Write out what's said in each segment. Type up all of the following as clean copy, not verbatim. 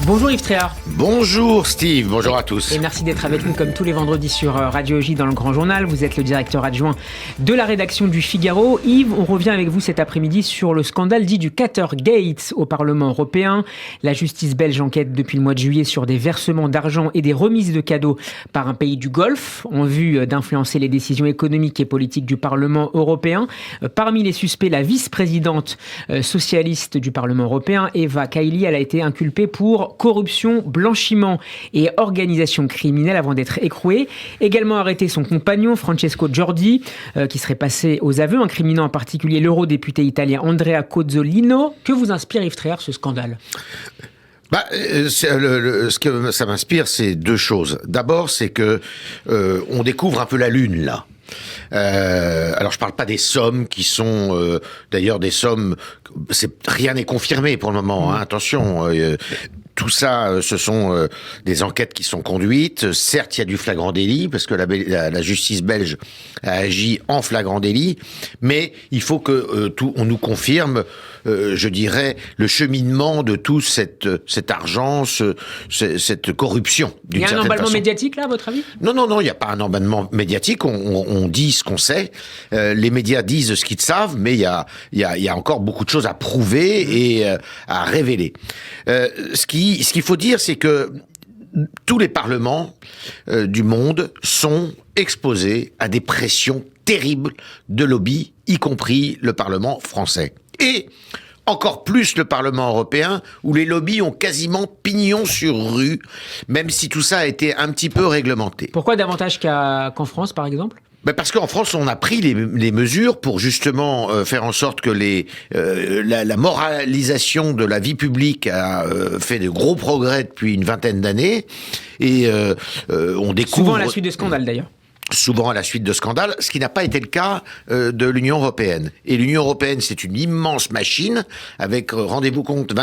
Bonjour Yves Tréhard. Bonjour Steve, bonjour à tous. Et merci d'être avec nous comme tous les vendredis sur Radio J dans le Grand Journal. Vous êtes le directeur adjoint de la rédaction du Figaro. Yves, on revient avec vous cet après-midi sur le scandale dit du Qatargate au Parlement européen. La justice belge enquête depuis le mois de juillet sur des versements d'argent et des remises de cadeaux par un pays du Golfe en vue d'influencer les décisions économiques et politiques du Parlement européen. Parmi les suspects, la vice-présidente socialiste du Parlement européen, Eva Kaili, elle a été inculpée pour corruption, blanchiment et organisation criminelle avant d'être écrouée. Également arrêté son compagnon Francesco Giordi, qui serait passé aux aveux, incriminant en particulier l'eurodéputé italien Andrea Cozzolino. Que vous inspire Yves Tréhard ce scandale ? Ce que ça m'inspire, c'est deux choses. D'abord, c'est que on découvre un peu la Lune là. Alors je parle pas des sommes qui sont d'ailleurs des sommes, rien n'est confirmé pour le moment, hein, attention. Tout ça, ce sont des enquêtes qui sont conduites. Certes, il y a du flagrant délit, parce que la justice belge a agi en flagrant délit, mais il faut que on nous confirme, je dirais, le cheminement de tout cet argent, cette corruption. Il y a un emballement médiatique, là, à votre avis ? Non, il n'y a pas un emballement médiatique. On dit ce qu'on sait. Les médias disent ce qu'ils savent, mais il y a encore beaucoup de choses à prouver et à révéler. Ce qu'il faut dire, c'est que tous les parlements du monde sont exposés à des pressions terribles de lobby, y compris le Parlement français. Et encore plus le Parlement européen, où les lobbies ont quasiment pignon sur rue, même si tout ça a été un petit peu réglementé. Pourquoi davantage qu'en France, par exemple ? Parce qu'en France, on a pris les mesures pour justement faire en sorte que la moralisation de la vie publique a fait de gros progrès depuis une vingtaine d'années. Et on découvre... Souvent à la suite de scandales, d'ailleurs. Souvent à la suite de scandales, ce qui n'a pas été le cas de l'Union européenne. Et l'Union européenne, c'est une immense machine, avec, rendez-vous compte,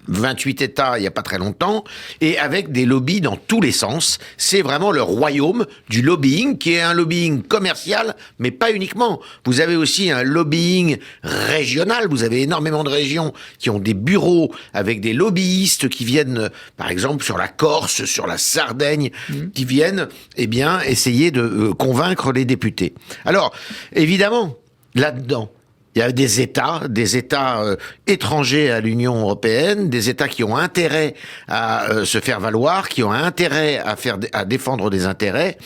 28 États il n'y a pas très longtemps, et avec des lobbies dans tous les sens. C'est vraiment le royaume du lobbying, qui est un lobbying commercial, mais pas uniquement. Vous avez aussi un lobbying régional. Vous avez énormément de régions qui ont des bureaux avec des lobbyistes qui viennent, par exemple, sur la Corse, sur la Sardaigne, qui viennent, essayer de convaincre les députés. Alors, évidemment, là-dedans, il y a des États étrangers à l'Union européenne, des États qui ont intérêt à se faire valoir, qui ont intérêt à défendre des intérêts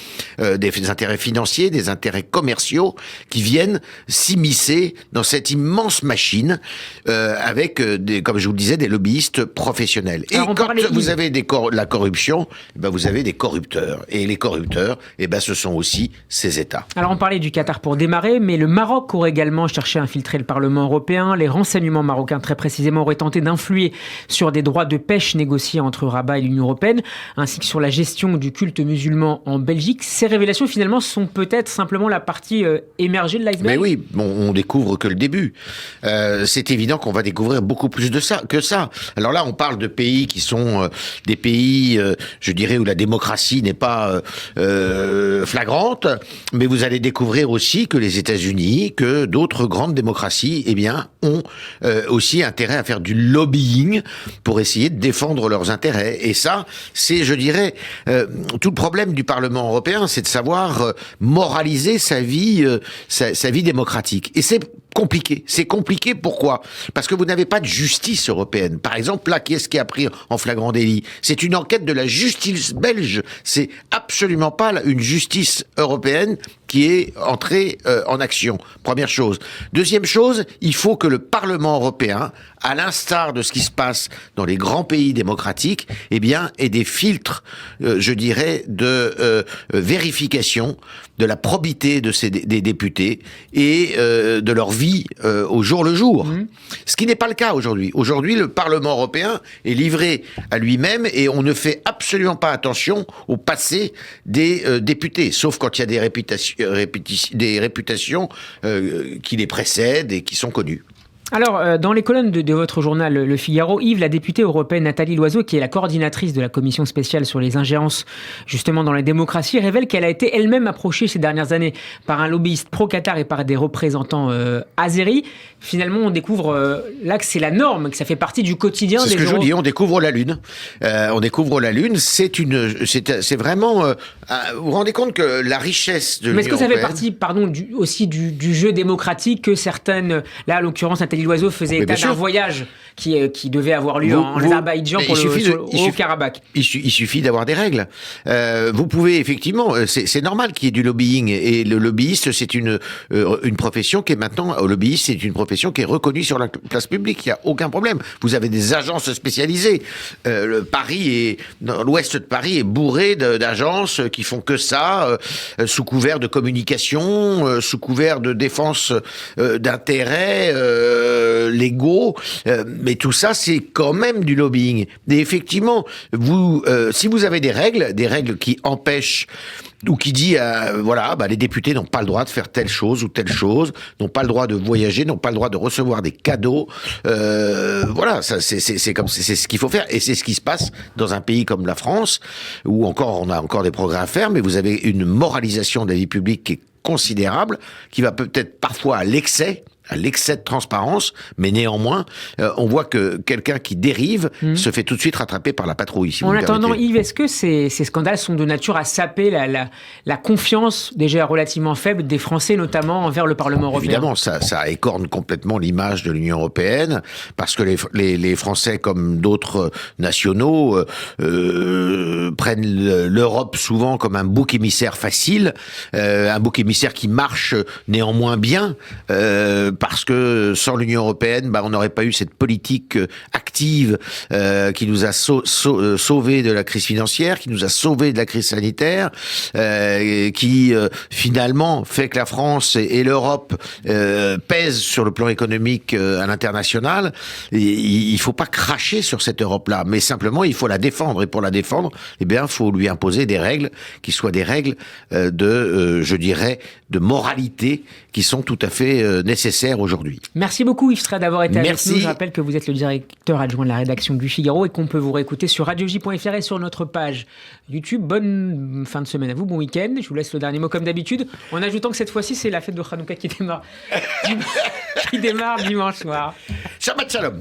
financiers, des intérêts commerciaux, qui viennent s'immiscer dans cette immense machine avec comme je vous le disais, des lobbyistes professionnels. Et quand vous avez la corruption, vous avez des corrupteurs. Et les corrupteurs, ce sont aussi ces États. Alors on parlait du Qatar pour démarrer, mais le Maroc aurait également cherché à infiltrer le Parlement européen. Les renseignements marocains, très précisément, auraient tenté d'influer sur des droits de pêche négociés entre Rabat et l'Union européenne, ainsi que sur la gestion du culte musulman en Belgique. Ces révélations, finalement, sont peut-être simplement la partie émergée de l'iceberg. Mais oui, on découvre que le début. C'est évident qu'on va découvrir beaucoup plus que ça. Alors là, on parle de pays qui sont des pays, je dirais, où la démocratie n'est pas flagrante, mais vous allez découvrir aussi que les États-Unis, que d'autres grandes démocraties, ont aussi intérêt à faire du lobbying pour essayer de défendre leurs intérêts. Et ça, c'est, je dirais, tout le problème du Parlement européen, c'est de savoir moraliser sa vie démocratique. Et c'est compliqué. C'est compliqué, pourquoi ? Parce que vous n'avez pas de justice européenne. Par exemple, là, qui est-ce qui a pris en flagrant délit ? C'est une enquête de la justice belge. C'est absolument pas une justice européenne qui est entrée en action. Première chose. Deuxième chose, il faut que le Parlement européen, à l'instar de ce qui se passe dans les grands pays démocratiques, ait des filtres, je dirais, de vérification de la probité des députés et de leur vie au jour le jour. Ce qui n'est pas le cas aujourd'hui. Aujourd'hui, le Parlement européen est livré à lui-même et on ne fait absolument pas attention au passé des députés, sauf quand il y a des réputations qui les précèdent et qui sont connues. Alors, dans les colonnes de votre journal Le Figaro, Yves, la députée européenne Nathalie Loiseau, qui est la coordinatrice de la commission spéciale sur les ingérences justement dans la démocratie, révèle qu'elle a été elle-même approchée ces dernières années par un lobbyiste pro-Qatar et par des représentants azéris. Finalement, on découvre là que c'est la norme, que ça fait partie du quotidien des C'est ce que je vous dis, on découvre la Lune. On découvre la Lune, c'est vraiment... vous vous rendez compte que la richesse de l'Union européenne... Mais est-ce que ça fait partie, aussi du jeu démocratique que certaines... Là, en l'occurrence, Nathalie Loiseau faisait état d'un voyage qui devait avoir lieu en Azerbaïdjan pour le Haut-Karabakh. Il suffit d'avoir des règles. Vous pouvez effectivement, c'est normal qu'il y ait du lobbying, et le lobbyiste, c'est une profession qui est maintenant, lobbyiste, c'est une profession qui est reconnue sur la place publique. Il n'y a aucun problème. Vous avez des agences spécialisées. L'ouest de Paris est bourré d'agences qui font que ça, sous couvert de communication, sous couvert de défense d'intérêts légaux, mais tout ça, c'est quand même du lobbying. Et effectivement, si vous avez des règles qui empêchent ou qui dit, les députés n'ont pas le droit de faire telle chose ou telle chose, n'ont pas le droit de voyager, n'ont pas le droit de recevoir des cadeaux. Ça, c'est ce qu'il faut faire, et c'est ce qui se passe dans un pays comme la France, où on a encore des progrès à faire, mais vous avez une moralisation de la vie publique qui est considérable, qui va peut-être parfois à l'excès de transparence, mais néanmoins, on voit que quelqu'un qui dérive se fait tout de suite rattraper par la patrouille. En attendant, Yves, est-ce que ces scandales sont de nature à saper la confiance déjà relativement faible des Français, notamment envers le Parlement européen ? Évidemment, ça écorne complètement l'image de l'Union européenne, parce que les Français, comme d'autres nationaux, prennent l'Europe souvent comme un bouc émissaire facile, un bouc émissaire qui marche néanmoins bien, parce que sans l'Union européenne, on n'aurait pas eu cette politique active qui nous a sauvés de la crise financière, qui nous a sauvés de la crise sanitaire, qui finalement fait que la France et l'Europe pèsent sur le plan économique à l'international. Il faut pas cracher sur cette Europe-là, mais simplement il faut la défendre. Et pour la défendre, il faut lui imposer des règles qui soient des règles de moralité, qui sont tout à fait nécessaires aujourd'hui. Merci beaucoup Yves Strade d'avoir été avec Merci. nous. Je rappelle que vous êtes le directeur adjoint de la rédaction du Figaro et qu'on peut vous réécouter sur radioj.fr et sur notre page YouTube. Bonne fin de semaine à vous, bon week-end. Je vous laisse le dernier mot comme d'habitude, en ajoutant que cette fois-ci c'est la fête de Hanouka qui démarre dimanche soir. Shabbat shalom.